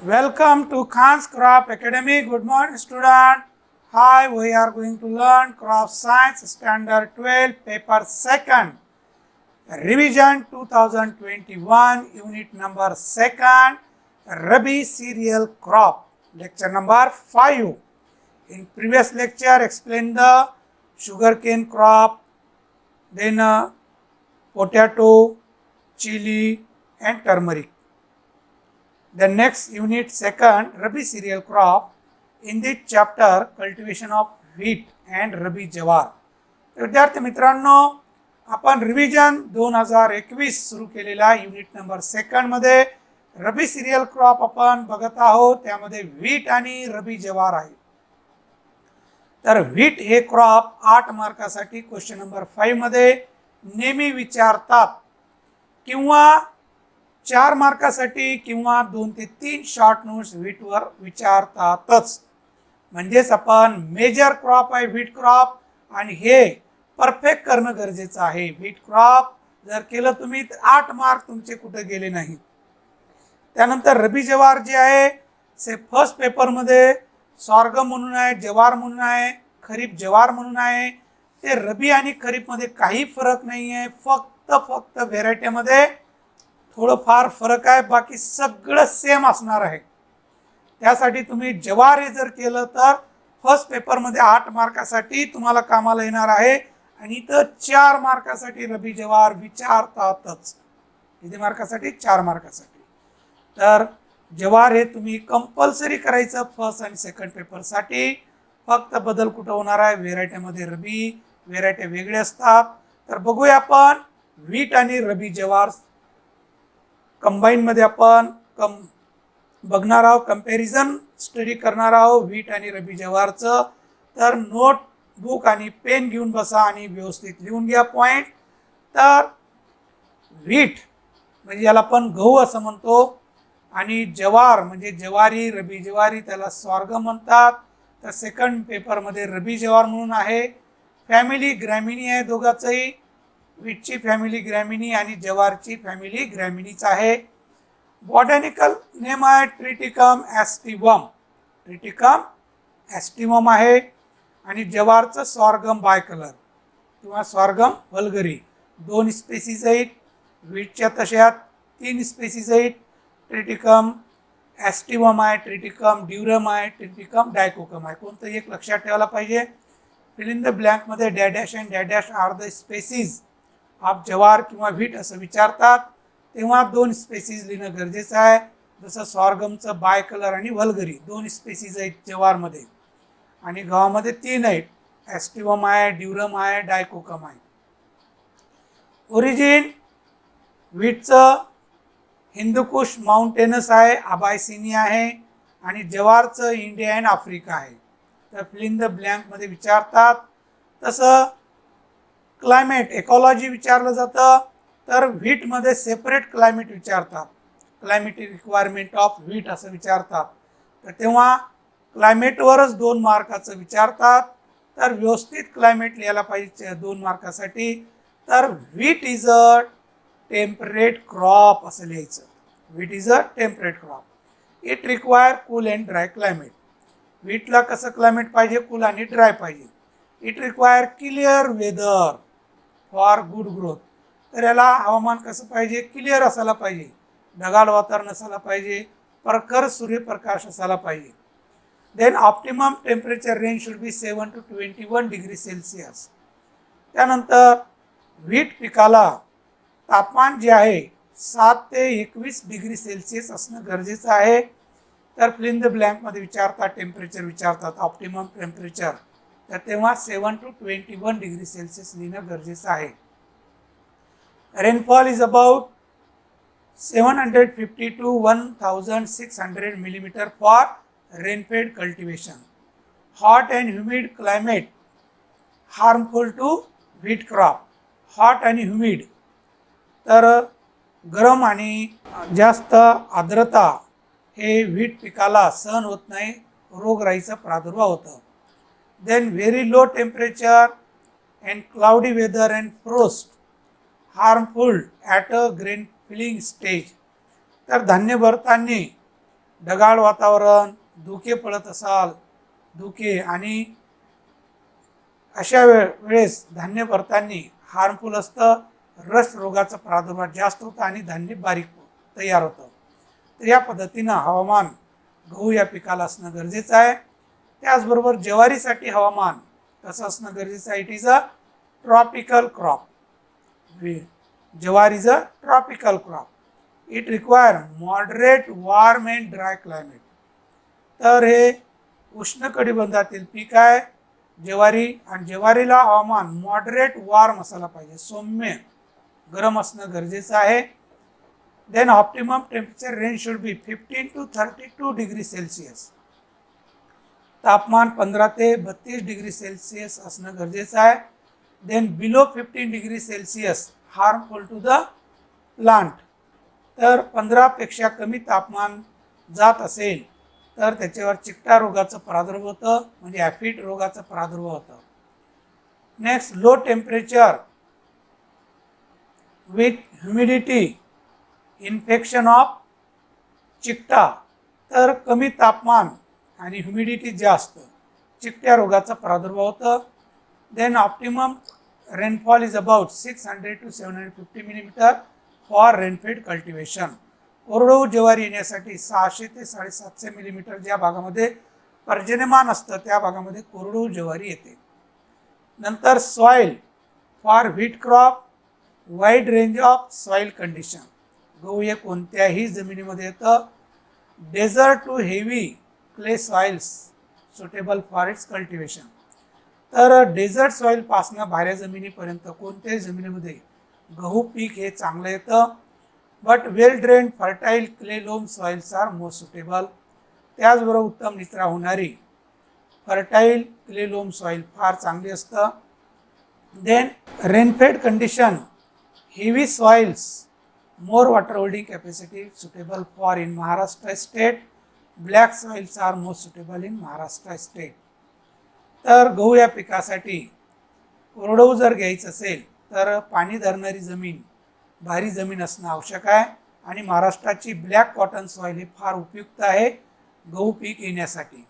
Welcome to Khan's Crop Academy. Good morning, student. Hi, we are going to learn Crop Science Standard 12, Paper 2nd, Revision 2021, Unit number 2nd, Rabi Cereal Crop, Lecture number 5. In previous lecture, explained the sugarcane crop, then potato, chili, and turmeric. The next unit, second, Rabi cereal crop. In this chapter, cultivation of wheat and Rabi जवार. विद्यार्थी मित्रांनो, आपण revision 2021 सुरू केलेला unit number 2 मध्ये रबी serial crop आपण बघत आहोत. त्यामध्ये व्हीट आणि रबी जवार आहे. तर व्हीट हे क्रॉप 8 मार्कासाठी क्वेश्चन नंबर 5 मध्ये नेहमी विचारतात किंवा 4 मार्कासाठी किंवा 2 ते 3 शॉर्ट नोट्स व्हीटवर विचारतातच. म्हणजेच आपण मेजर क्रॉप आहे व्हीट क्रॉप आणि हे परफेक्ट करणं गरजेचं आहे. व्हीट क्रॉप जर केलं तुम्ही तर 8 मार्क तुमचे कुठे गेले नाहीत. त्यानंतर रबी जवार जे आहे ते फर्स्ट पेपरमध्ये सॉर्गम म्हणून आहे, जवार म्हणून आहे, खरीप जवार म्हणून आहे. ते रबी आणि खरीपमध्ये काही फरक नाही आहे. फक्त व्हेरायटीमध्ये थोडंफार फरक आहे, बाकी सगळं सेम असणार आहे. त्यासाठी तुम्ही जवार हे जर केलं तर फर्स्ट पेपरमध्ये 8 मार्कासाठी तुम्हाला कामाला येणार आहे आणि इथं 4 मार्कासाठी रबी जवार विचारतातच. किती मार्कासाठी? 4 मार्कासाठी. तर जवार हे तुम्ही कंपल्सरी करायचं फर्स्ट आणि सेकंड पेपरसाठी. फक्त बदल कुठं होणार आहे? व्हेरायटीमध्ये रबी व्हेरायटी वेगळे असतात. तर बघूया आपण व्हीट आणि रबी जवार कंबाईन मध्ये आपण बघणार आहोत, कंपॅरिझन स्टडी करणार आहोत व्हीट आणि रबी जवारचं. तर नोटबुक आणि पेन घेऊन बसा आणि व्यवस्थित लिहून घ्या पॉईंट. तर व्हीट म्हणजे याला आपण गहू असं म्हणतो आणि जवार म्हणजे ज्वारी, रबी ज्वारी, त्याला सॉर्गम म्हणतात. तर सेकंड पेपरमध्ये रबी जवार म्हणून आहे. फॅमिली ग्रॅमिनी आहे दोघांचंही. व्हीटची फॅमिली ग्रॅमिनी आणि जवारची फॅमिली ग्रॅमिनीच आहे. बॉटॅनिकल नेम आहे ट्रिटिकम ॲस्टिवम. ट्रिटिकम ॲस्टिवम आहे. आणि जवारचं सॉर्गम बायकलर किंवा सॉर्गम वल्गरी 2 स्पेसीज आहेत. व्हीटच्या तशा 3 स्पेसीज आहेत. ट्रिटिकम ॲस्टिवम आहे, ट्रिटिकम ड्युरम आहे, ट्रिटिकम डायकोकम आहे. कोणतं एक लक्षात ठेवायला पाहिजे. फिल इन द ब्लँकमध्ये डॅडॅश अँड डॅडॅश are the species of jowar किंवा व्हीट असं विचारतात. तेव्हा 2 स्पेसीज लिहिणं गरजेचं आहे. जसं सॉर्गमचं बायकलर आणि वल्गरी 2 स्पेसीज आहेत जवारमध्ये आणि गव्हामध्ये 3 आहेत. ॲस्टिवम आहे, ड्युरम आहे, डायकोकम आहे. ओरिजिन व्हीटचं हिंदुकुश माउंटेनस आहे, अबायसिनी आहे आणि जवारचं इंडिया अँड आफ्रिका आहे. तर फिल इन द ब्लँकमध्ये विचारतात. तसं क्लायमेट इकॉलॉजी विचारलं जातं. तर व्हीटमध्ये सेपरेट क्लायमेट विचारतात. क्लायमेटिक रिक्वायरमेंट ऑफ व्हीट असं विचारतात. तर तेव्हा क्लायमेटवरच 2 मार्काचं विचारतात. तर व्यवस्थित क्लायमेट लिहायला पाहिजे 2 मार्कासाठी. तर wheat is a temperate crop असं लिहायचं. Wheat is a temperate crop. It require cool and dry climate. व्हीटला कसं क्लायमेट पाहिजे? कूल आणि ड्राय पाहिजे. It require clear weather for good growth. तर याला हवामान कसं पाहिजे? क्लिअर असायला पाहिजे. ढगाळ वातावरण असायला पाहिजे. प्रखर सूर्यप्रकाश असायला पाहिजे. Then optimum temperature range should be 7 to 21 degree Celsius. त्यानंतर व्हीट पिकाला तापमान जे आहे 7 ते 21 डिग्री सेल्सिअस असणं गरजेचं आहे. तर फिल इन द ब्लँकमध्ये विचारतात, टेम्परेचर विचारतात, ऑप्टिमम टेम्परेचर. तर तेव्हा 7 to 21 डिग्री सेल्सिअस लिहिणं गरजेचं आहे. Rainfall is about 750 to 1600 millimeter for rainfed cultivation. Hot and humid climate harmful to wheat crop. Hot आणि ह्युमिड तर गरम आणि जास्त आर्द्रता हे व्हीट पिकाला सहन होत नाही. रोगराईचा प्रादुर्भाव होतं. Then very low temperature and cloudy weather and frost harmful at a grain filling stage. तर धान्य भरताना ढगाळ वातावरण, धुके पडत असाल, धुके आणि अशा वेळेस धान्य भरताना हार्मफुल असतं, रस्ट रोगाचा प्रादुर्भाव जास्त होतो आणि धान्य बारीक तयार होतं. तर या पद्धतीनं हवामान गहू या पिकाला असणं गरजेचं आहे. त्याचबरोबर ज्वारीसाठी हवामान कसं असणं गरजेचं आहे? It is a tropical crop. Jowari is a tropical crop. It require moderate warm and dry climate. तर हे उष्णकटिबंधातील पीक आहे ज्वारी, आणि ज्वारीला हवामान मॉडरेट वॉर्म असायला पाहिजे, सौम्य गरम असणं गरजेचं आहे. Then optimum temperature range should be 15 to 32 degree Celsius. तापमान 15 ते 32 डिग्री सेल्सिअस असणं गरजेचं आहे. Then below 15 degree Celsius harmful to the plant. तर 15 पेक्षा कमी तापमान जात असेल तर त्याच्यावर चिकटा रोगाचं प्रादुर्भाव होतं, म्हणजे ॲफिड रोगाचा प्रादुर्भाव होतं. Next, low temperature with humidity infection of chikta. तर कमी तापमान आणि ह्युमिडिटी जास्त, चिकट्या रोगाचा प्रादुर्भाव होतं. Then optimum rainfall is about 600 to 750 millimetre for rainfed cultivation. कोरडवाहू ज्वारी येण्यासाठी 600 ते 750 मिलीमीटर ज्या भागामध्ये पर्जन्यमान असतं त्या भागामध्ये कोरडवाहू ज्वारी येते. नंतर soil for wheat crop, wide range of soil condition. गहू हे कोणत्याही जमिनीमध्ये येतं. Desert to heavy clay soils suitable for its cultivation. तर डेझर्ट सॉईल पासनं भाऱ्या जमिनीपर्यंत कोणत्याही जमिनीमध्ये गहू पीक हे चांगलं येतं. But well drained fertile clay loam soils are most suitable. त्याचबरोबर उत्तम निचरा होणारी फर्टाईल क्ले लोम सॉईल फार चांगली असतं. Then rainfed condition, heavy soils, more water holding capacity suitable for in Maharashtra state. Black soils are most suitable in Maharashtra state. तर गहू या पिकासाठी कोरडवाहू जर घ्यायचं असेल तर पाणी धरणारी जमीन, भारी जमीन असणं आवश्यक आहे. आणि महाराष्ट्राची ब्लॅक कॉटन सॉईल हे फार उपयुक्त आहे गहू पीक येण्यासाठी.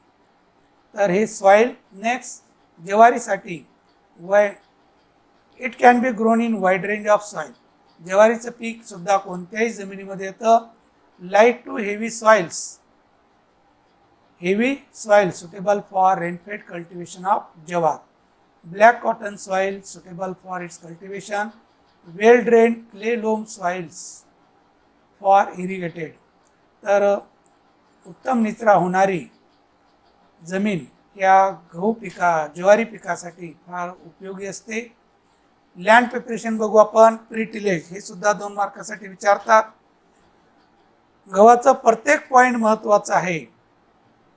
तर हे सॉईल. नेक्स्ट, ज्वारीसाठी it can be grown in wide range of soil. ज्वारीचं पीक सुद्धा कोणत्याही जमिनीमध्ये येतं. Light to heavy soils, heavy soil suitable for rainfed cultivation of jowar. Black cotton soil suitable for its cultivation. Well drain clay loam soils for irrigated. तर उत्तम निचरा होणारी जमीन या गहू ज्वारी पिकासाठी फार उपयोगी असते. लँड प्रिपरेशन बघू आपण. प्री टिलेज हे सुद्धा 2 मार्कासाठी विचारतात. गव्हाचं प्रत्येक पॉईंट महत्त्वाचं आहे.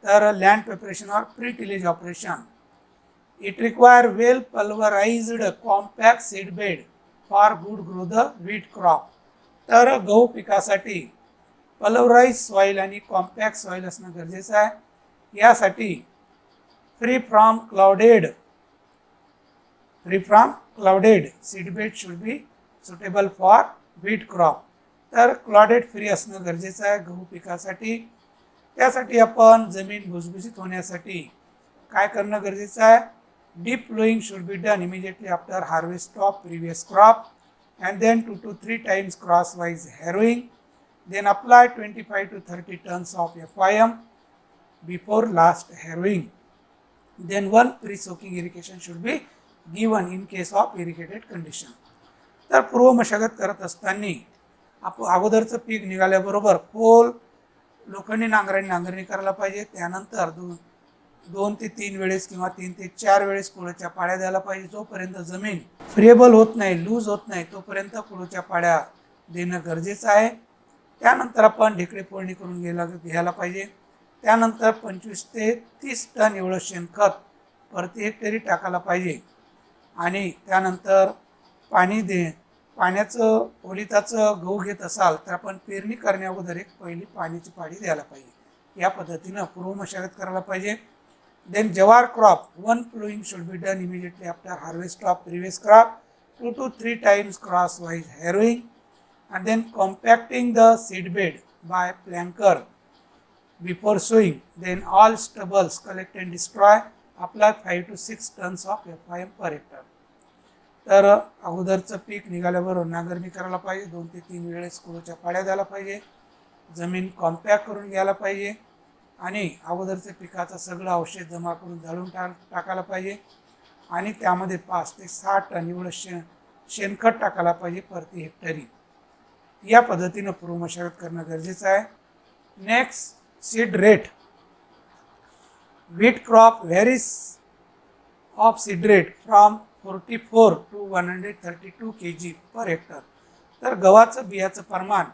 तर land preparation or pre tillage operation. It require well pulverised compact seed bed for good grow the wheat crop. तर गहू पिकासाठी पल्वराइज सॉईल आणि कॉम्पॅक्ट सॉईल असणं गरजेचं आहे. यासाठी free from clouded seedbed should be suitable for wheat crop. तर clodded free असणं गरजेचं आहे गहू पिकासाठी. त्यासाठी आपण जमीन भुसभुशीत होण्यासाठी काय करणं गरजेचं आहे? Deep ploughing should be done immediately after harvest of previous crop and then 2 to 3 times crosswise harrowing. Then apply 25 to 30 tons of FIM before last harrowing. Then one pre-soaking irrigation should be given in case of irrigated condition. तर पूर्व मशागत करत असताना अगोदरचं पीक निघाल्याबरोबर खोल लोखंडी नांगरणी करायला पाहिजे. त्यानंतर 2 ते 3 वेळेस किंवा 3 ते 4 वेळेस कुळच्या पाड्या द्यायला पाहिजे. जोपर्यंत जमीन फ्रेबल होत नाही, लूज होत नाही, तोपर्यंत कुळच्या पाड्या देणं गरजेचं आहे. त्यानंतर आपण ढेकळे फोडणी करून घ्यायला पाहिजे. त्यानंतर 25 ते 30 टन एवढं शेणखत प्रति हेक्टरी टाकायला पाहिजे. आणि त्यानंतर पाण्याचं ओलिताचं गहू घेत असाल तर आपण पेरणी करण्या अगोदर एक पहिली पाण्याची पाडी द्यायला पाहिजे. या पद्धतीनं पूर्व मशागत करायला पाहिजे. Then jawar crop, one plowing should be done immediately after harvest of previous crop, 2 to 3 times crosswise harrowing, and then compacting the seed bed by planker before sowing. Then all stubbles collect and destroy. Apply 5 to 6 tons of FIM per hectare. तर अगोदरचं पीक निघाल्याबरोबर नांगरणी करायला पाहिजे, 2 ते 3 वेळेस कुळूच्या पाड्या द्यायला पाहिजे, जमीन कॉम्पॅक्ट करून घ्यायला पाहिजे आणि अगोदरचे पिकाचं सगळं औषध जमा करून जाळून टाकायला पाहिजे आणि त्यामध्ये 5 ते 6 टन एवढं शेणखत टाकायला पाहिजे प्रति हेक्टरी. या पद्धतीनं पूर्व मशागत करणं गरजेचं आहे. Next, seed rate. Wheat crop varies of seed rate from 44 to 132 kg per hectare. तर गव्हाचं बियाचं प्रमाण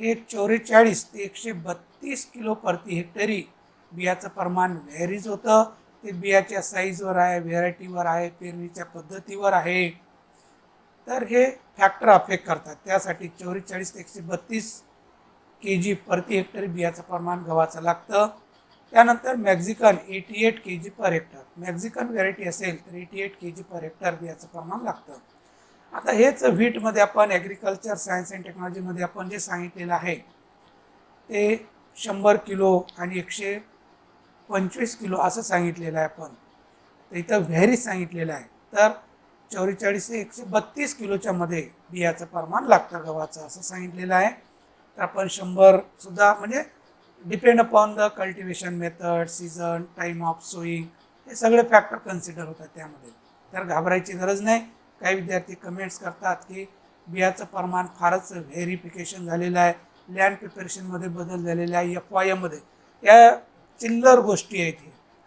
हे 44 ते 132 किलो प्रति हेक्टरी बियाचं प्रमाण व्हेरीज होतं. ते बियाच्या साईजवर आहे, व्हेरायटीवर आहे, पेरणीच्या पद्धतीवर आहे. तर हे फॅक्टर अफेक्ट करतात. त्यासाठी 44 ते 132 kg प्रति हेक्टरी बियाचं प्रमाण गव्हाचं लागतं. त्यानंतर Mexican 88 kg per hectare. Mexican variety असेल तर 88 kg पर हेक्टर बियाचं प्रमाण लागतं. आता हेच व्हीटमध्ये आपण ॲग्रिकल्चर सायन्स अँड टेक्नॉलॉजीमध्ये आपण जे सांगितलेलं आहे ते 100 किलो आणि 125 किलो असं सांगितलेलं आहे. आपण तर इथं व्हेरी सांगितलेलं आहे. तर 44 ते 132 किलोच्या मध्ये बियाचं प्रमाण लागतं गव्हाचं असं सांगितलेलं आहे. तर आपण 100 सुद्धा म्हणजे depend upon the cultivation method, season, time of sowing हे सगळे फॅक्टर कन्सिडर होतात त्यामध्ये. तर घाबरायची गरज नाही. काही विद्यार्थी कमेंट्स करतात की बियाचं प्रमाण फारच व्हेरिफिकेशन झालेलं आहे, लँड प्रिपरेशनमध्ये बदल झालेला आहे, FYM मध्ये. या चिल्लर गोष्टी आहेत.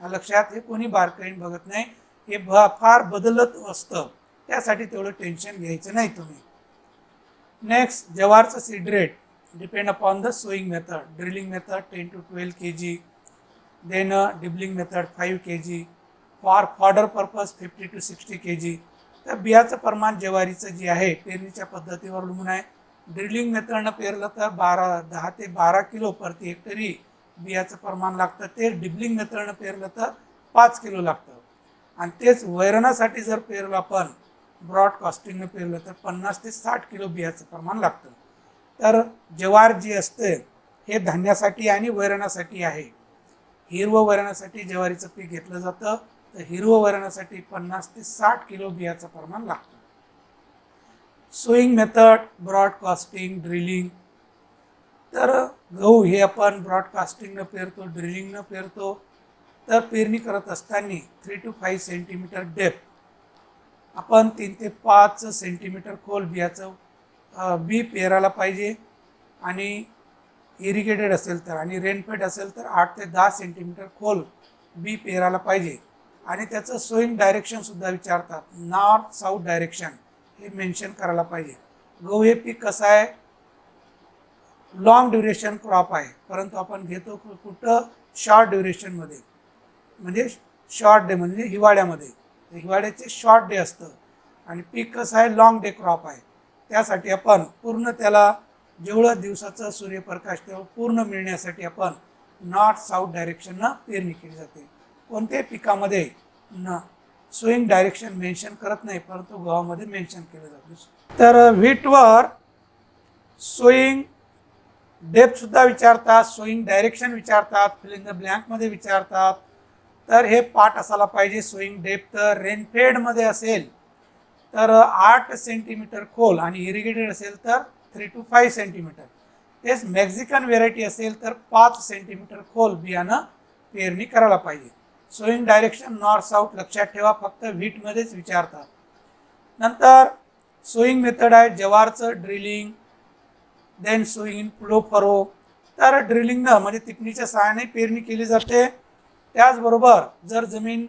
हे लक्षात, हे कोणी बारकाईने बघत नाही. हे फार बदलत असतं, त्यासाठी तेवढं टेन्शन घ्यायचं नाही तुम्ही. नेक्स्ट, जवारचं seed rate depend upon the sowing method. Drilling method 10 to 12 kg, then dibbling method 5 kg, for fodder purpose 50 to 60 kg. तर बियाचं प्रमाण ज्वारीचं जे आहे पेरणीच्या पद्धतीवर अवलंबून आहे. ड्रिलिंग मेथडनं पेरलं तर 10 ते 12 किलो प्रति हेक्टरी बियाचं प्रमाण लागतं. ते डिबलिंग मेथडनं पेरलं तर 5 किलो लागतं. आणि तेच वैरणासाठी जर पेरलं आपण ब्रॉडकास्टिंगनं पेरलं तर 50 ते 60 किलो बियाचं प्रमाण लागतं. तर ज्वार जी असते हे धान्यासाठी आणि वैरणासाठी आहे. हिरवं वैरणासाठी ज्वारीचं पीक घेतलं जातं. तर हिरवं वैरणासाठी 50 ते 60 किलो बियाचं प्रमाण लागतं. Sowing method, broadcasting, drilling. तर गहू हे आपण ब्रॉडकास्टिंगनं पेरतो, ड्रिलिंगनं पेरतो. तर पेरणी करत असताना 3 to 5 सेंटीमीटर डेप्थ आपण 3 ते 5 सेंटीमीटर खोल बियाचं बी पेरायला पाहिजे. आणि इरिगेटेड असेल तर आणि रेनफेड असेल तर 8 ते 10 सेंटीमीटर खोल बी पेरायला पाहिजे. आणि त्याचं सोईंग डायरेक्शनसुद्धा विचारतात. नॉर्थ साऊथ डायरेक्शन हे मेन्शन करायला पाहिजे. गहू हे पीक कसं आहे, लॉंग ड्युरेशन क्रॉप आहे, परंतु आपण घेतो कुठं शॉर्ट ड्युरेशनमध्ये, म्हणजे शॉर्ट डे म्हणजे हिवाळ्यामध्ये. हिवाळ्याचे शॉर्ट डे असतं आणि पीक कसं आहे, लॉंग डे क्रॉप आहे. त्यासाठी आपण पूर्ण त्याला जेवढं दिवसाचं सूर्यप्रकाश तेवढं पूर्ण मिळण्यासाठी आपण नॉर्थ साऊथ डायरेक्शननं पेरणी केली जाते. कोणत्याही पिकामध्ये स्विंग डायरेक्शन मेन्शन करत नाही, परंतु गव्हामध्ये मेन्शन केलं जातं. तर व्हीटवर सोईंग डेप्थसुद्धा विचारतात, सोईंग डायरेक्शन विचारतात, फिल इन द ब्लँकमध्ये विचारतात. तर हे पाठ असायला पाहिजे. सोईंग डेप्थ रेनफेडमध्ये असेल तर 8 सेंटीमीटर खोल आणि इरिगेटेड असेल तर 3 to 5 सेंटीमीटर. तेच मॅक्झिकन व्हेरायटी असेल तर 5 सेंटीमीटर खोल बियाणं पेरणी करायला पाहिजे. सोईंग डायरेक्शन नॉर्थ साऊथ लक्षात ठेवा, फक्त व्हीटमध्येच विचारतात. नंतर सोईंग मेथड आहे जवारचं drilling, then sowing in flow furrow. तर ड्रिलिंगनं म्हणजे तिपणीच्या सहाय्याने पेरणी केली जाते. त्याचबरोबर जर जमीन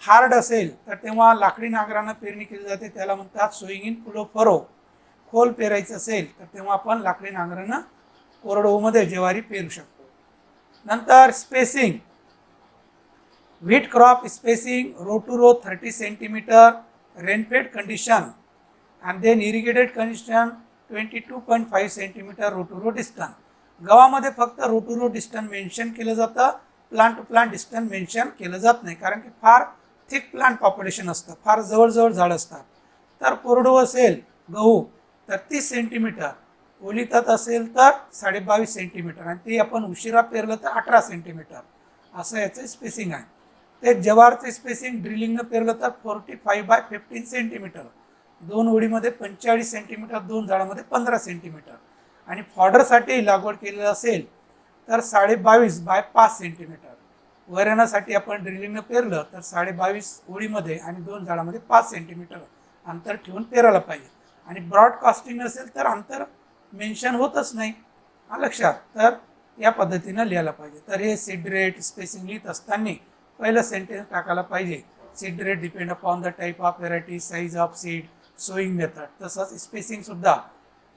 हार्ड असेल तर तेव्हा लाकडी नांगरानं पेरणी केली जाते, त्याला म्हणतात सोईंग इन फ्लो फरो. खोल पेरायचं असेल तर तेव्हा आपण लाकडी नांगरानं कोरडवाहूमध्ये ज्वारी पेरू शकतो. नंतर spacing, wheat crop spacing row to row 30 centimetre, rainfed condition and then irrigated condition 22.5 centimetre row to row distance. गव्हामध्ये फक्त row to row distance mention केलं जातं, plant to plant distance mention केलं जात नाही, कारण की फार थिक प्लांट पॉप्युलेशन असतं, फार जवळजवळ झाड असतात. तर कोरडवाहू असेल गहू तर 30 सेंटीमीटर, ओलितात असेल तर 22.5 सेंटीमीटर आणि ते आपण उशिरा पेरलं तर 18 सेंटीमीटर असं याचं स्पेसिंग आहे. ते जवारचे स्पेसिंग ड्रिलिंगनं पेरलं तर 45/15 सेंटीमीटर, 2 ओळीमध्ये 45 सेंटीमीटर, 2 झाडामध्ये 15 सेंटीमीटर. आणि फॉडरसाठी लागवड केलेलं असेल तर 22.5 सेंटीमीटर. वैराणासाठी आपण ड्रिलिंगनं पेरलं तर 22.5 ओळीमध्ये आणि 2 झाडामध्ये 5 सेंटीमीटर अंतर ठेवून पेरायला पाहिजे. आणि ब्रॉडकास्टिंग असेल तर अंतर मेन्शन होतच नाही, लक्षात. तर या पद्धतीनं लिहायला पाहिजे. तर हे सीड रेट स्पेसिंग लिहित असताना पहिलं सेंटेन्स टाकायला पाहिजे. Seed rate depend upon the type of variety, size of seed, sowing method. तसंच स्पेसिंगसुद्धा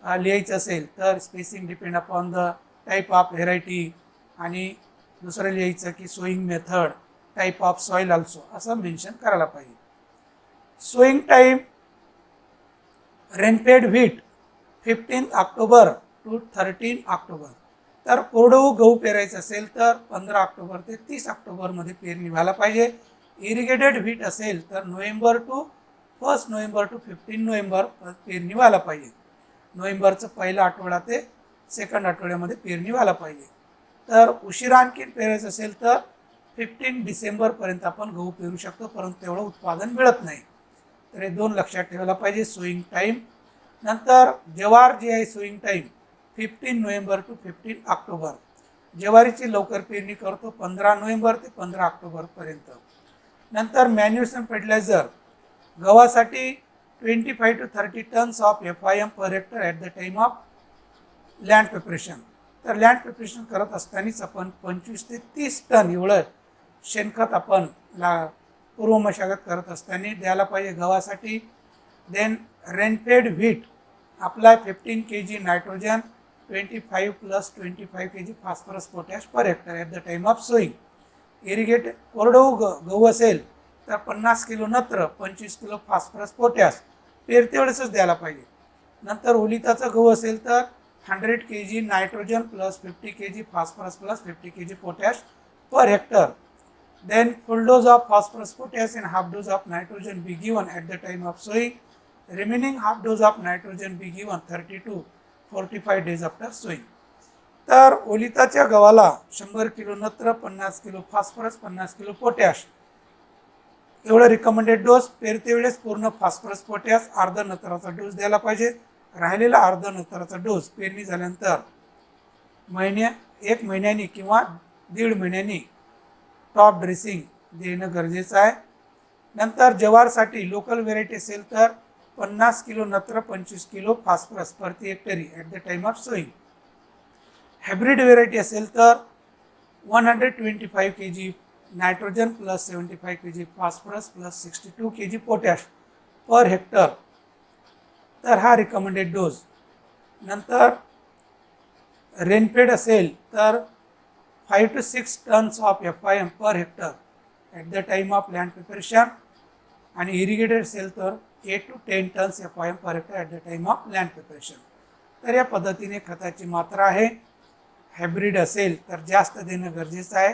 लिहायचं असेल तर spacing depend upon the type of variety आणि दुसरं लिहायचं की sowing method, type of soil also असं मेन्शन करायला पाहिजे. Sowing time rainfed wheat 15 October to 13 October. तर कोरडवाहू गहू पेरायचं असेल तर 15 ऑक्टोबर ते 30 ऑक्टोबरमध्ये पेरणी व्हायला पाहिजे. इरिगेटेड व्हीट असेल तर November to 1 November to 15 November पेरणी व्हायला पाहिजे. नोव्हेंबरचं पहिला आठवडा ते सेकंड आठवड्यामध्ये पेरणी व्हायला पाहिजे. तर उशिरा आणखीन पेरायचं असेल तर 15 डिसेंबरपर्यंत आपण गहू पेरू शकतो, परंतु तेवढं उत्पादन मिळत नाही. तर हे 2 लक्षात ठेवायला पाहिजे. Sowing time. नंतर ज्वार जी आहे sowing time 15 November to 15 October. ज्वारीची लवकर पेरणी करतो 15 नोव्हेंबर ते 15 ऑक्टोबरपर्यंत. नंतर मॅन्युअर्स अँड फर्टिलायझर गव्हासाठी 25 to 30 tonnes of FIM per hectare at the time of land preparation. तर लँड प्रिपरेशन करत असतानाच आपण 25 ते 30 टन एवढं शेणखत आपण पूर्व मशागत करत असताना द्यायला पाहिजे गव्हासाठी. Then rainfed wheat apply 15 kg nitrogen, 25 + 25 kg phosphorus potash per hectare at the time of sowing. Irrigated कोरडवाहू गहू असेल तर 50 किलो नत्र, 25 किलो फॉस्फरस पोटॅश पेरते वेळेसच द्यायला पाहिजे. नंतर ओलिताचा गहू असेल तर 100 kg nitrogen + 50 kg phosphorus + 50 kg potash per hectare. Then full dose of phosphorus, potash and half dose of nitrogen be given at the time of sowing. Remaining half dose of nitrogen be given 30 to 45 days after sowing. तर ओलिताच्या गव्हाला 100 kilo नत्र, 50 kilo phosphorus, 50 kilo potash एवढं recommended dose. पेरते वेळेस पूर्ण phosphorus potash अर्धा नत्राचा dose द्यायला पाहिजे. राहिलेला अर्धा नत्राचा डोस पेरणी झाल्यानंतर 1 महिन्यानी किंवा 1.5 महिन्यांनी टॉप ड्रेसिंग देणं गरजेचं आहे. नंतर ज्वारसाठी लोकल व्हेरायटी असेल तर 50 किलो नत्र, 25 किलो फॉस्फरस प्रति हेक्टरी at the time of sowing. Hybrid variety असेल तर 125 kg nitrogen + 75 kg phosphorus + 62 kg potash per hectare. तर हा रिकमेंडेड डोस. नंतर रेनफेड असेल तर 5 to 6 tons of FIM per hectare at the time of land preparation. आणि इरिगेटेड असेल तर 8 to 10 tons FIM per hectare at the time of land preparation. तर या पद्धतीने खताची मात्रा आहे. हायब्रिड असेल तर जास्त देणं गरजेचं आहे.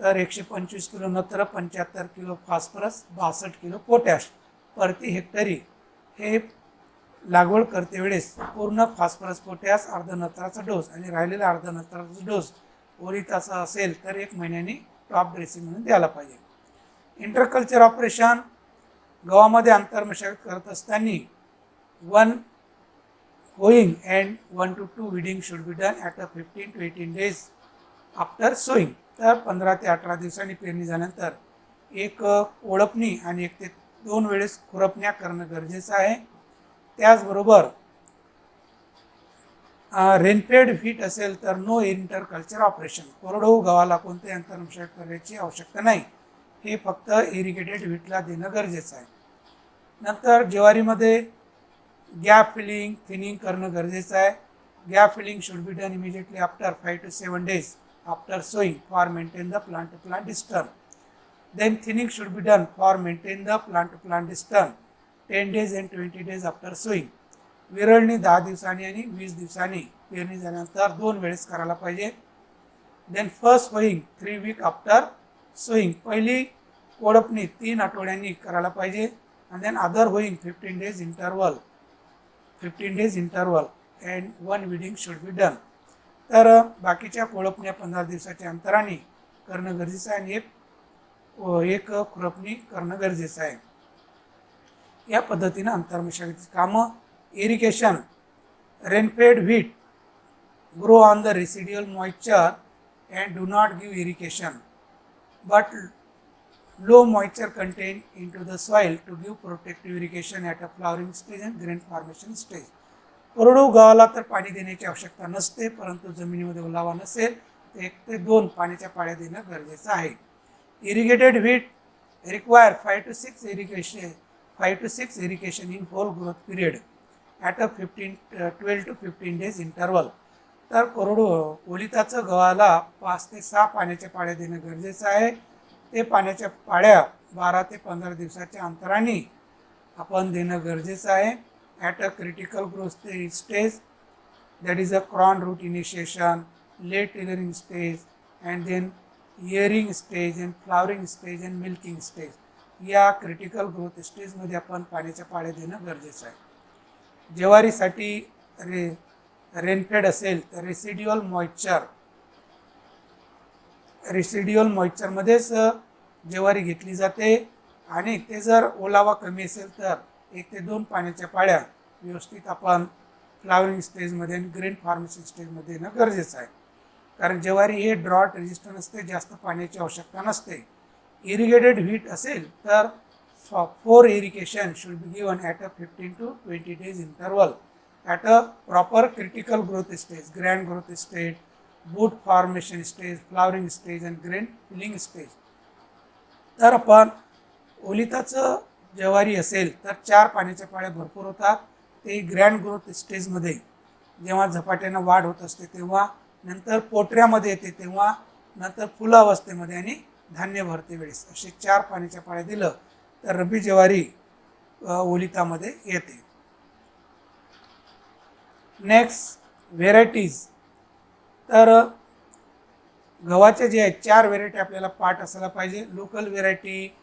तर 125 किलो नत्र, 75 किलो फॉस्फरस, 62 किलो पोटॅश प्रति हेक्टरी हे लागवड करते वेळेस पूर्ण फॉस्फरस पोटॅश अर्धा नत्राचा डोस आणि राहिलेला अर्धा नत्राचा डोस ओलिताचा असेल तर 1 महिन्यानी टॉप ड्रेसिंग म्हणून द्यायला पाहिजे. इंटरकल्चर ऑपरेशन गव्हामध्ये आंतरमशागत करत असताना 1 hoeing and 1 to 2 weeding should be done at 15 to 18 days after sowing. तर 15 ते 18 दिवसांनी पेरणी झाल्यानंतर एक ओळपणी आणि 1 ते 2 वेळेस खुरपण्या करणं गरजेचं आहे. त्याचबरोबर रेनफेड व्हीट असेल तर नो इंटरकल्चर ऑपरेशन. कोरडवाहू गव्हाला कोणत्याही आंतरमशागत करण्याची आवश्यकता नाही. हे फक्त इरिगेटेड व्हीटला देणं गरजेचं आहे. नंतर ज्वारीमध्ये गॅप फिलिंग, थिनिंग करणं गरजेचं आहे. Gap filling should be done immediately after 5 to 7 days after sowing for maintain the plant to plant distance. Then thinning should be done for maintain the plant to plant distance 10 days and 20 days after sowing. विरळणी 10 दिवसांनी आणि 20 दिवसांनी पेरणी झाल्यानंतर 2 वेळेस करायला पाहिजे. Then first hoeing 3 weeks after sowing. पहिली कोळपणी 3 आठवड्यांनी करायला पाहिजे. आणि then other hoeing 15 days interval and one weeding should be done. तर बाकीच्या कोळपण्या 15 दिवसाच्या अंतराने करणं गरजेचं आहे आणि एक खुरपणी करणं गरजेचं आहे. या पद्धतीने अंतर्मशागतीची कामं. Irrigation. Rainfed wheat grow on the residual moisture and do not give irrigation, but low moisture content into the soil to give protective irrigation at a flowering stage and grain formation stage. कोरडू गव्हाला तर पाणी देण्याची आवश्यकता नसते, परंतु जमिनीमध्ये ओलावा नसेल तर 1 ते 2 पाण्याच्या पाळ्या देणं गरजेचं आहे. Irrigated wheat require 5 to 6 irrigation in whole growth period at a 12 to 15 days interval. तर कोरडू ओलिताचं गव्हाला 5 ते 6 पाण्याच्या पाळ्या देणं गरजेचं आहे. ते पाण्याच्या पाळ्या 12 ते 15 दिवसाच्या अंतराने आपण देणं गरजेचं आहे. At a critical growth stage, that is a crown root initiation, late tillering stage and then earing stage and flowering stage and milking stage. या क्रिटिकल ग्रोथ स्टेजमध्ये आपण पाण्याच्या पाळ्या देणं गरजेचं आहे. ज्वारीसाठी रेनफेड असेल तर रेसिड्युअल मॉइश्चरमध्येच ज्वारी घेतली जाते आणि ते जर ओलावा कमी असेल तर 1 ते 2 पाण्याच्या पाळ्या व्यवस्थित आपण फ्लावरिंग स्टेजमध्ये आणि ग्रेन फॉर्मेशन स्टेजमध्ये येणं गरजेचं आहे. कारण ज्वारी हे ड्रॉट रेजिस्टंट असते, जास्त पाण्याची आवश्यकता नसते. इरिगेटेड व्हीट असेल तर 4 irrigation should be given at a 15 to 20 days interval at a proper critical growth stage, grand growth stage, boot formation stage, flowering stage and grain filling stage. तर आपण ओलिताचं ज्वारी असेल तर 4 पाण्याच्या पाळ्या भरपूर होतात. ते ग्रँड ग्रोथ स्टेजमध्ये जेव्हा झपाट्यानं वाढ होत असते तेव्हा, नंतर पोटऱ्यामध्ये येते तेव्हा, नंतर फुलावस्थेमध्ये आणि धान्य भरते वेळेस असे 4 पाण्याच्या पाळ्या दिलं तर रब्बी ज्वारी ओलितामध्ये येते. Next varieties. तर गव्हाचे जे आहेत 4 व्हेरायटी आपल्याला पाठ असायला पाहिजे. लोकल व्हेरायटी,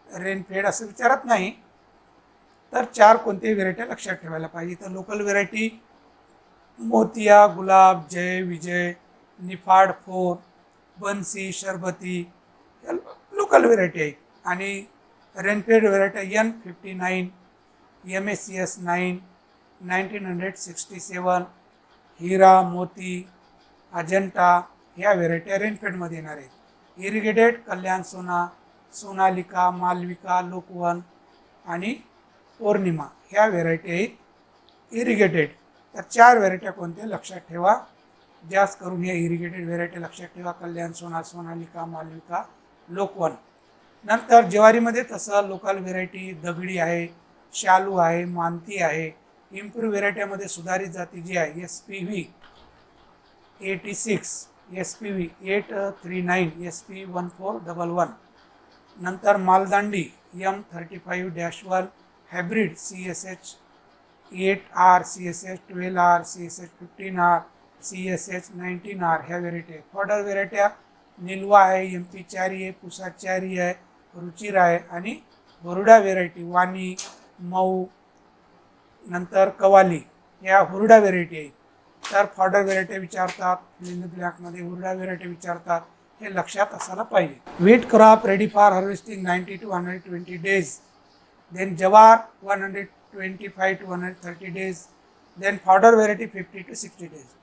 रेनफेड असं विचारत नाही, तर 4 कोणत्याही व्हेरायटी लक्षात ठेवायला पाहिजे. तर लोकल व्हेरायटी मोतिया, गुलाब, जय, विजय, निफाड 4, बन्सी, शरबती या लोकल व्हेरायटी आहेत. आणि रेनफेड व्हेरायटी N59, MACS 9, 1967, हिरा, मोती, अजंटा ह्या व्हेरायटी रेनफेडमध्ये येणार आहेत. इरिगेटेड कल्याण सोना, सोनालिका, मालविका, लोकवन आणि पौर्णिमा ह्या व्हेरायटी आहेत इरिगेटेड. तर 4 व्हेरायट्या कोणत्या लक्षात ठेवा. जास्त करून ह्या इरिगेटेड व्हेरायटी लक्षात ठेवा. कल्याण सोना, सोनालिका, मालविका, लोकवन. नंतर ज्वारीमध्ये तसं लोकल व्हेरायटी दगडी आहे, शालू आहे, मानती आहे. इम्प्रूव्ह व्हेरायटीमध्ये सुधारित जाती जी आहे SPV 86, SPV 839, SP 1411. नंतर Maldandi M35-1 hybrid CSH 8R, CSH 12R, CSH 15R, CSH 19R ह्या व्हेरायटी आहे. फॉडर व्हेरायट्या निलवा आहे, MP 4 आहे, पुसा 4 आहे, रुचिर आहे आणि हुरडा व्हेरायटी वाणी, मऊ, नंतर कवाली या हुरडा व्हेरायटी आहेत. तर फॉडर व्हेरायटी विचारतात, ब्लँकमध्ये हुरडा व्हेरायटी विचारतात, हे लक्षात असायला पाहिजे. Wheat crop ready for harvesting 90 to 120 days. Then jowar 125 to 130 days. Then fodder variety 50 to 60 days.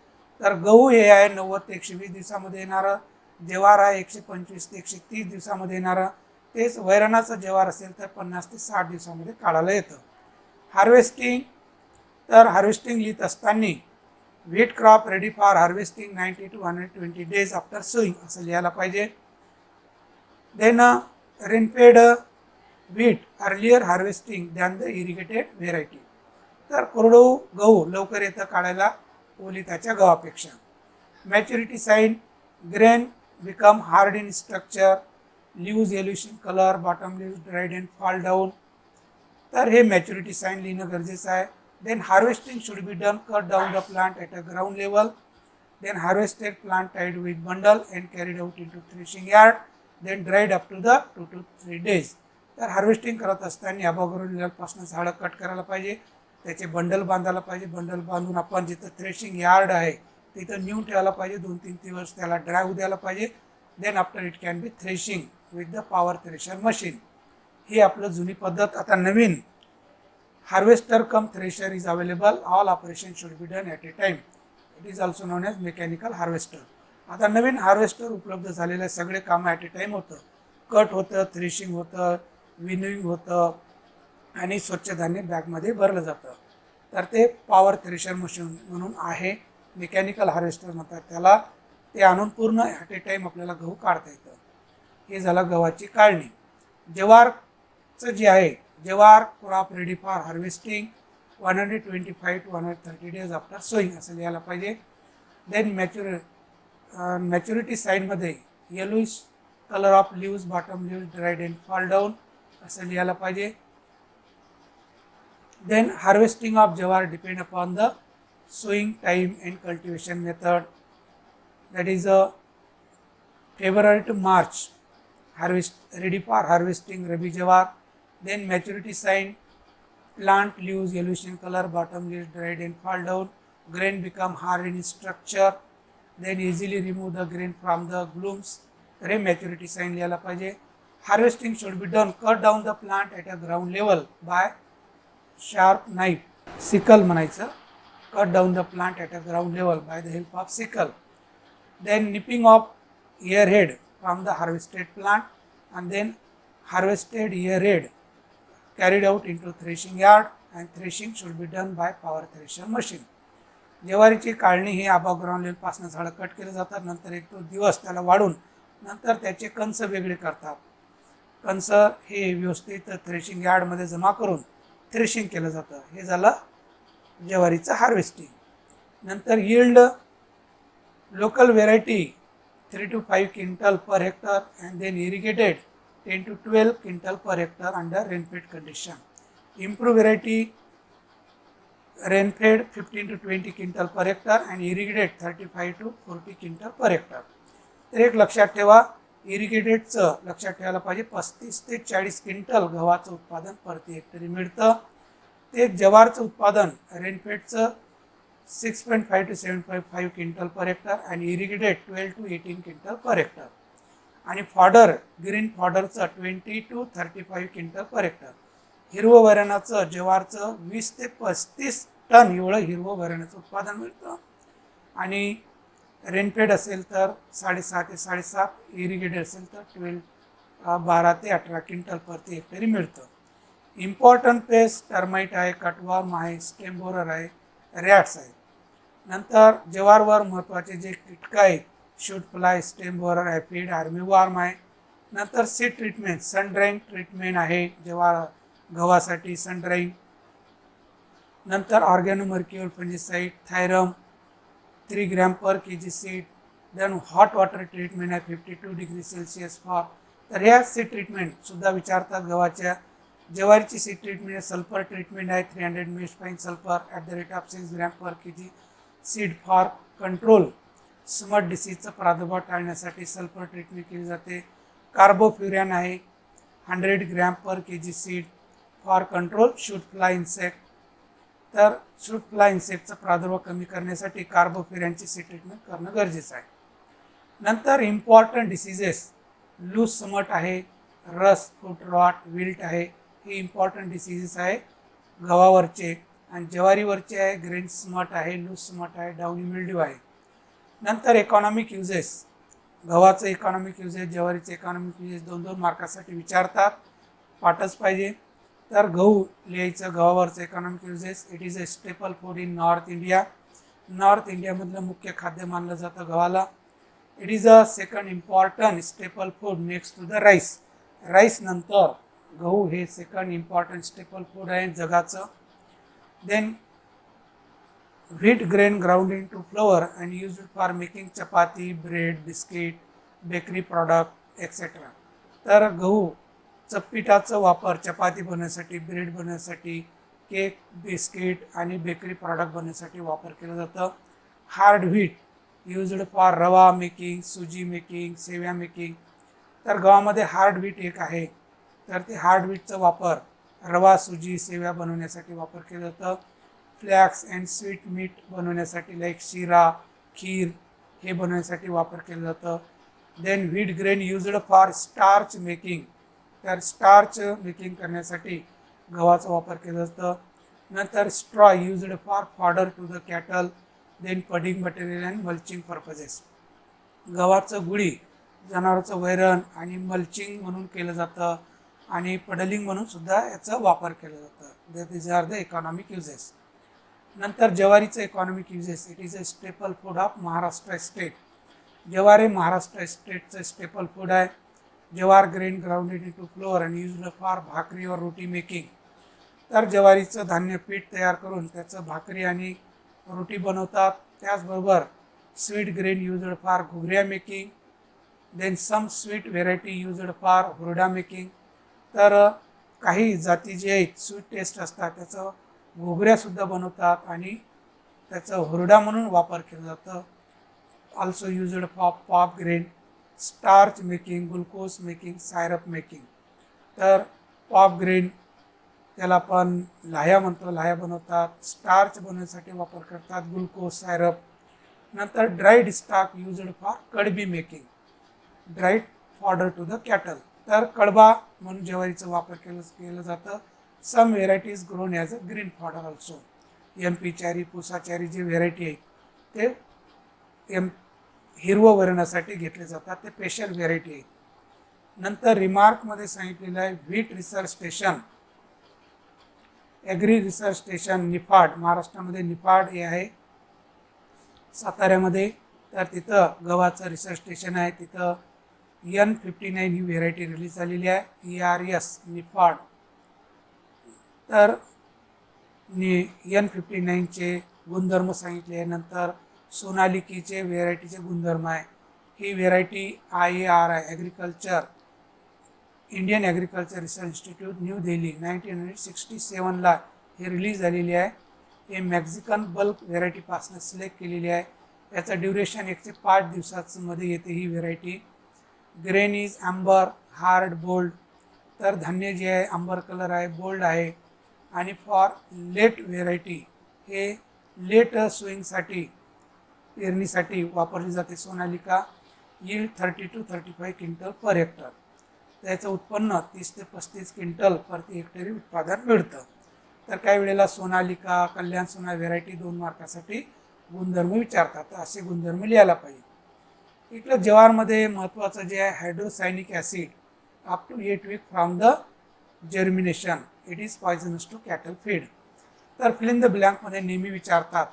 तर गहू हे आहे 90 ते 120 दिवसामध्ये येणारं. ज्वार आहे 125 ते 130 दिवसामध्ये येणारं. तेच वैरणाचं ज्वार असेल तर 50 ते 60 दिवसामध्ये काढायला येतं. हार्वेस्टिंग. तर हार्वेस्टिंग लिहित असताना wheat crop ready for harvesting 90 to 120 days after sowing असं लिहायला पाहिजे. Then rainfed wheat earlier harvesting than the irrigated variety. तर कोरडू गहू लवकर येतं काढायला ओलिताच्या गव्हापेक्षा. Maturity sign grain become hard in structure, leaves yellowish in colour, bottom leaves dried and fall down. तर हे मॅच्युरिटी साईन लिहिणं गरजेचं आहे. Then harvesting should be done, cut down the plant at a ground level. Then harvested plant tied with bundle and carried out into threshing yard. Then dried up to the 2 to 3 days. तर harvesting करत असताना अभागरूनपासून झाडं cut करायला पाहिजे. त्याचे bundle बांधायला पाहिजे. Bundle बांधून आपण जिथं थ्रेशिंग यार्ड आहे तिथं नेऊन ठेवायला पाहिजे. 2-3 दिवस त्याला ड्राय होऊ द्यायला पाहिजे. Then after it can be threshing with the power thresher machine. ही आपलं जुनी पद्धत. आता नवीन harvester cum thresher is available. All operation should be done at A time. It is also known as mechanical harvester. आता नवीन harvester उपलब्ध झालेले सगळे कामं ॲट ए टाइम होतं. कट होतं, थ्रेशिंग होतं, विनोइंग होतं आणि स्वच्छ धान्य बॅगमध्ये भरलं जातं. तर ते पॉवर थ्रेशर मशीन म्हणून आहे. मेकॅनिकल हार्वेस्टर म्हणतात त्याला. ते आणून पूर्ण ॲट ए टाईम आपल्याला गहू काढता येतं. हे झालं गव्हाची काढणी. ज्वारचं जे आहे, jowar crop ready for harvesting 125 to 130 days after sowing असं लिहायला पाहिजे. देन मॅच्युरिटी साईडमध्ये yellowish colour of leaves, bottom leaves dried and fall down असं लिहायला पाहिजे. Then harvesting of jawar depend upon the sowing time and cultivation method. That is February to March. Ready for harvesting rabi jawar. Then maturity sign, plant leaves yellowish in color, bottom leaves dried and fall down. Grain become hard in structure. Then easily remove the grain from the glooms. तर हे maturity sign लिहायला पाहिजे. Harvesting should be done. Cut down the plant at a ground level by sharp knife. Sickle म्हणायचं. Cut down the plant at a ground level by the help of sickle. Then nipping of earhead from the harvested plant, and then harvested earhead carried out into threshing yard, and threshing should be done by power thresher machine. ज्वारीची काढणी ही above ground level पासून झाडं cut केले जातात. नंतर 1-2 दिवस त्याला वाढून नंतर त्याचे कंस वेगळे करतात. कंस हे व्यवस्थित थ्रेशिंग यार्डमध्ये जमा करून थ्रेशिंग केलं जातं. हे झालं ज्वारीचं हार्वेस्टिंग. नंतर yield local variety 3 to 5 quintal per hectare and then irrigated 10 to 12 quintal per hectare under rainfed condition. Improve variety rainfed 15 to 20 quintal per hectare and irrigated 35 to 40 quintal per hectare. तर एक लक्षात ठेवा, इरिगेटेडचं लक्षात ठेवायला पाहिजे 35 ते 40 क्विंटल गव्हाचं उत्पादन प्रति हेक्टरी मिळतं. ते ज्वारचं उत्पादन रेनफेडचं 6.5 to 7.5 क्विंटल पर हेक्टर आणि irrigated 12 to 18 quintal per hectare. आणि फॉडर ग्रीन फॉडरचं 20 to 35 क्विंटल पर हेक्टर. हिरवं वैरणाचं ज्वारचं 20 ते 35 टन एवढं हिरवं वैरणाचं उत्पादन मिळतं. आणि रेनफेड असेल तर 6.5 ते 7.5, इरिगेटेड असेल तर 12 ते 18 क्विंटल प्रति हेक्टरी मिळतं. इम्पॉर्टंट पेस्ट टर्माइट आहे, कटवर्म आहे, स्टेम बोरर आहे, रॅट्स आहे. नंतर ज्वारवर महत्त्वाचे जे कीटक आहेत, shoot fly, stem borer, aphid, armyworm आहे. नंतर seed treatment, sun drying treatment आहे गव्हासाठी सन ड्राईंग. नंतर organomercurial fungicide, thiram 3 gram per kg seed. Then hot water treatment आहे 52 डिग्री सेल्सिअस फॉर. तर ह्या सीड ट्रीटमेंटसुद्धा विचारतात गव्हाच्या. ज्वारीची सीड ट्रीटमेंट सल्फर ट्रीटमेंट आहे 300 mesh fine sulphur at the rate of 6 gram per kg seed for control. Smut डिसीजचा प्रादुर्भाव टाळण्यासाठी सल्फर ट्रीटमेंट केली जाते. कार्बोफ्युरॅन आहे 100 gram per kg seed for control shoot fly insect. तर शूट फ्लाय इन्सेक्टचा प्रादुर्भाव कमी करण्यासाठी कार्बोफ्युरॅनची सीड ट्रीटमेंट करणं गरजेचं आहे. नंतर इम्पॉर्टंट डिसीजेस, लूज समट आहे, रस, फूट रॉट, विल्ट आहे. हे इम्पॉर्टंट डिसीजेस आहे गव्हावरचे. आणि ज्वारीवरचे आहे ग्रेन स्मट आहे, लूज स्मट आहे, डाउनी मिल्ड्यू आहे. नंतर इकॉनॉमिक युजेस, गव्हाचं इकॉनॉमिक युजेस, ज्वारीचे इकॉनॉमिक युजेस 2-2 मार्कासाठी विचारतात, पाठच पाहिजे. तर गहू लिहायचं, गव्हावरचं economic uses. It is a staple food in North India. North इंडियामधलं मुख्य खाद्य मानलं जातं गव्हाला. It is a second important staple food next to the rice. Rice नंतर गहू हे सेकंड इम्पॉर्टंट स्टेपल फूड आहे जगाचं. Then wheat grain ground in to flour and used for making chapati, bread, biscuit, bakery product etcetera. तर गहूचं पिठाचा वापर चपाती बनवण्यासाठी, ब्रेड बनवण्यासाठी, केक, बिस्किट आणि बेकरी प्रॉडक्ट बनवण्यासाठी वापर केलं जातं. Hard wheat used for rava making, suji making, sevaya making. तर गव्हामध्ये हार्ड व्हीट एक आहे. तर ते हार्ड व्हीटचा वापर रवा सुजी सेव्या बनवण्यासाठी वापर केलं जातं. फ्लॅक्स अँड स्वीट मीट बनवण्यासाठी लाईक शिरा खीर हे बनवण्यासाठी वापर केलं जातं. Then wheat grain used for starch making, तर स्टार्च मेकिंग करण्यासाठी गव्हाचा वापर केला जातं. नंतर straw used for fodder to the cattle, then bedding material and mulching purposes. गव्हाचं गुळी जनावरांचं वैरण आणि मल्चिंग म्हणून केलं जातं आणि पडलिंग म्हणून सुद्धा याचा वापर केला जातं. These are the economic uses. नंतर ज्वारीचं economic uses. It is a staple food of Maharashtra state. ज्वार हे महाराष्ट्र स्टेटचं स्टेपल फूड आहे. Jowar grain grounded into flour आणि युज्ड फॉर भाकरी और रोटी मेकिंग. तर ज्वारीचं धान्य पीठ तयार करून त्याचं भाकरी आणि रोटी बनवतात. त्याचबरोबर स्वीट ग्रेन युज्ड फॉर घुगऱ्या making. Then some sweet variety used for hurda making. तर काही जाती जे आहेत स्वीट टेस्ट असतात त्याचं घुगऱ्यासुद्धा बनवतात आणि त्याचं हुरडा म्हणून वापर केला जातं. Also used for pop grain, starch making, glucose making, syrup making. तर पॉप ग्रेन त्याला आपण लाह्या म्हणतो, लाह्या बनवतात. स्टार्च बनवण्यासाठी वापर करतात, ग्लुकोज सायरप. नंतर ड्राईड स्टॉक युज्ड फॉर कडबी making, dried fodder to the cattle. तर कडबा म्हणून ज्वारीचा वापर केलं जातं. Some varieties grown as a green fodder also. MP Chari, Pusa चारी जे व्हेरायटी आहे ते हिरवं वरणासाठी घेतले जातात, ते स्पेशल व्हेरायटी आहेत. नंतर रिमार्कमध्ये सांगितलेलं आहे wheat research station, agri research station Niphad, महाराष्ट्रामध्ये निफाड हे आहे साताऱ्यामध्ये. तर तिथं गव्हाचं रिसर्च स्टेशन आहे. तिथं N59 ही व्हेरायटी रिलीज झालेली आहे. ERS निफाड. तर N59चे गुणधर्म सांगितले आहे. नंतर सोनालिकीचे व्हेरायटीचे गुणधर्म आहे. ही व्हेरायटी IAR आहे, Indian agriculture research institute new Delhi 1967ला हे रिलीज झालेली आहे. हे मेक्झिकन बल्क व्हेरायटीपासून सिलेक्ट केलेली आहे. याचं ड्युरेशन 105 दिवसांमध्ये येते ही variety. Grain is amber, hard, bold. तर धान्य जे आहे आंबर कलर आहे, बोल्ड आहे. आणि फॉर लेट व्हेरायटी, हे लेट स्विंगसाठी पेरणीसाठी वापरली जाते Sonalika. Yield 30 to 35 quintal per hectare. त्याचं उत्पन्न 30 ते 35 क्विंटल प्रति हेक्टरी उत्पादन मिळतं. तर काही वेळेला सोनालिका, कल्याण सोना व्हेरायटी 2 मार्कासाठी गुणधर्म विचारतात, तर असे गुणधर्म लिहायला पाहिजे. इकडं ज्वारमध्ये महत्त्वाचं जे आहे hydrocyanic acid up to 8 week from the germination, it is poisonous to cattle feed. तर फिल इन द ब्लँकमध्ये नेहमी विचारतात.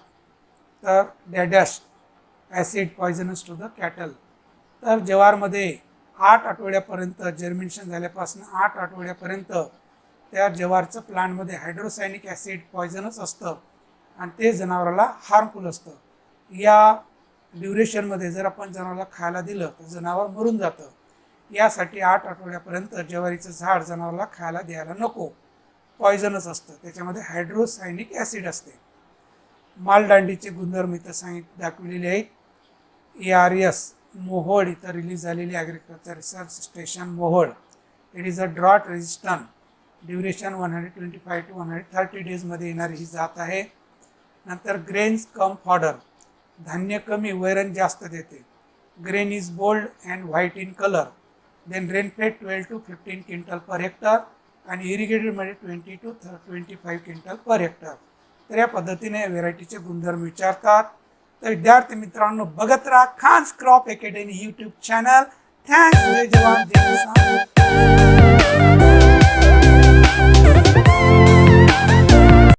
तर डॅडॅश acid poisonous to the cattle. तर ज्वारमध्ये 8 आठवड्यापर्यंत जर्मिनेशन झाल्यापासून 8 आठवड्यापर्यंत त्या ज्वारचं प्लांटमध्ये हायड्रोसायनिक ॲसिड पॉयझनस असतं आणि ते जनावराला हार्मफुल असतं. या ड्युरेशनमध्ये जर आपण जनावराला खायला दिलं तर जनावर मरून जातं. यासाठी 8 आठवड्यापर्यंत ज्वारीचं झाड जनावराला खायला द्यायला नको, पॉयझनस असतं, त्याच्यामध्ये हायड्रोसायनिक ॲसिड असते. मालदांडीचे गुणधर्म इथं दाखवलेले आहेत. ERS मोहोळ इथं रिलीज झालेली agriculture research station Mohol. It is a drought resistant, duration 125 to 130 डेजमध्ये येणारी ही जात आहे. नंतर ग्रेन्स कम फॉडर, धान्य कमी वैरण जास्त देते. Grain is bold and white in colour. Then rainfed 12 to 15 quintal per hectare आणि इरिगेटेडमध्ये 20 to 25 क्विंटल पर हेक्टर. तर या पद्धतीने व्हेरायटीचे गुणधर्म विचारतात. तर विद्यार्थी मित्रांनो, बघत राहा Khan's crop academy YouTube channel. Thanks. जय जवान जय किसान.